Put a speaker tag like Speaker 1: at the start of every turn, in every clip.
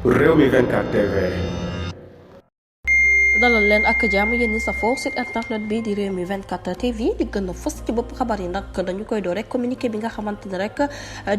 Speaker 1: Rewmi 24 TV.
Speaker 2: dalal leen ak jàmm yéen ñi safoo site internet bi di Rewmi 24 TV li gën a fës ci bopp xabar yi nag dañu koy door rek communiqué bi nga xamante ne rek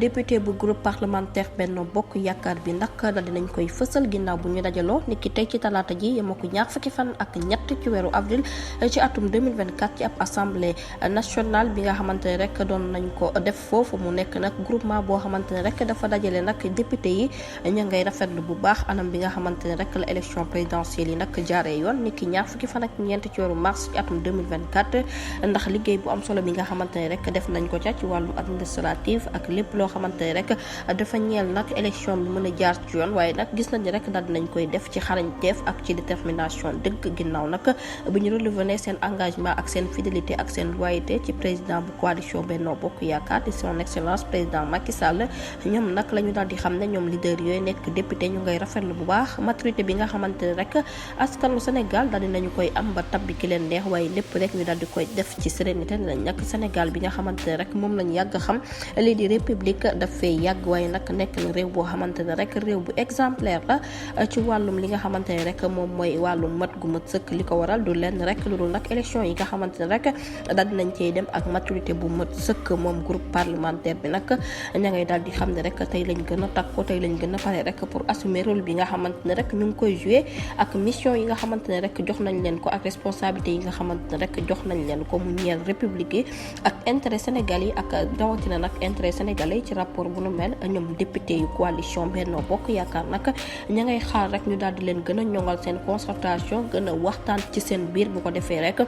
Speaker 2: député bu groupe parlementaire Benno Bokk Yaakaar bi nag dal dinañ koy fësal ginnaaw bu ñu dajaloo niki tey ci talaata ji yemoo ko ñaar fukki fan ak ñett ci weeru avril ci atum 2024 ci ab assemblée nationale bi nga xamante ne rek doon nañ ko def foofu mu nekk nag groupement boo xamante ne rek dafa dajale nag député yi ña ngay rafetlu bu baax anam bi nga xamante ne rek la élection présidentielle yi nag jaaree yoon niki ñaar fukki fan ak ñeent ci weeru mars ci atum 2024 ndax liggéey bu am solo bi nga xamante ne rek def nañ ko ca ci wàllu administratif ak lépp loo xamante ne rek dafa ñeel nag élection bi mën a jaar ci yoon waaye nag gis nañ rek daal dinañ koy def ci xarañteef ak ci détermination dëgg ginnaaw nag bu ñu relever seen engagement ak seen fidélité ak seen loyauté ci président bu coalition Benno Bokk Yaakaar di son excellence président Macky Sall ñoom nag la ñu daal di xam ne ñoom leader yooyu nekk député ñu ngay rafetlu bu baax maturité bi nga xamante ne rek askanu Sénégal daal dinañu koy am ba tabbi ki leen neex waaye lépp rek ñu daal di koy def ci sérénité nañ nag Sénégal bi nga xamante ne rek moom lañu yàgg xam lii di république daf fay yàgg waaye nag nekk na réew boo xamante ne rek réew bu exemplaire la ci wàllum li nga xamante ne rek moom mooy wàllum mat gu mat sëkk li ko waral du lenn rek lu dul nag élection yi nga xamante ne rek daal dinañ cey dem ak maturité bu mat sëkk moom groupe parlementaire bi nag ña ngay daal di xam ne rek tey lañ gën a takko tey lañ gën a pare rek pour assumer rôle bi nga xamante ne rek ñu ngi koy jouer ak mission yi nga xamante ne rek jox nañ leen ko ak responsabilité yi nga xamante ne rek jox nañ leen ko mu ñeel république yi ak intérêt sénégalais yi ak rawatina nag intérêt sénégalais yi ci rapport bu nu mel ñoom député yu coalition Benno Bokk Yaakaar nag ña ngay xaar rek ñu daal di leen gën a ñongal seen concertation gën a waxtaan ci seen biir bu ko defee rek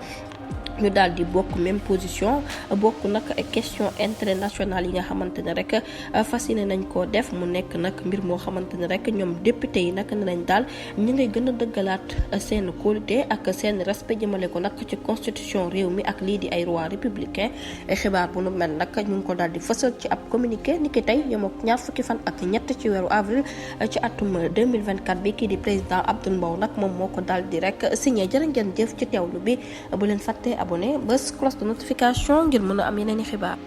Speaker 2: ñu daal di bokk même position bokk nag question intérêt national yi nga xamante ne rek fas yéene nañ koo def mu nekk nag mbir moo xamante ne rek ñoom député yi nag ne nañ daal ñu ngay gën a dëggalaat seen qualité ak seen respect jëmale ko nag ci constitution réew mi ak lii di ay droits républicains xibaar bu nu mel nag ñu ngi ko daal di fësal ci ab communiqué ni ki tey yemoo ñaar fukki fan ak ñett ci weeru avril ci atum 2024 bi kii di président Abdoul Mbow nag moom moo ko daal di rek signé jërë ngeen jëf ci teewlu bi bu leen fàtte abonné bés cloche de notification ngir mën a am yeneen i xibaar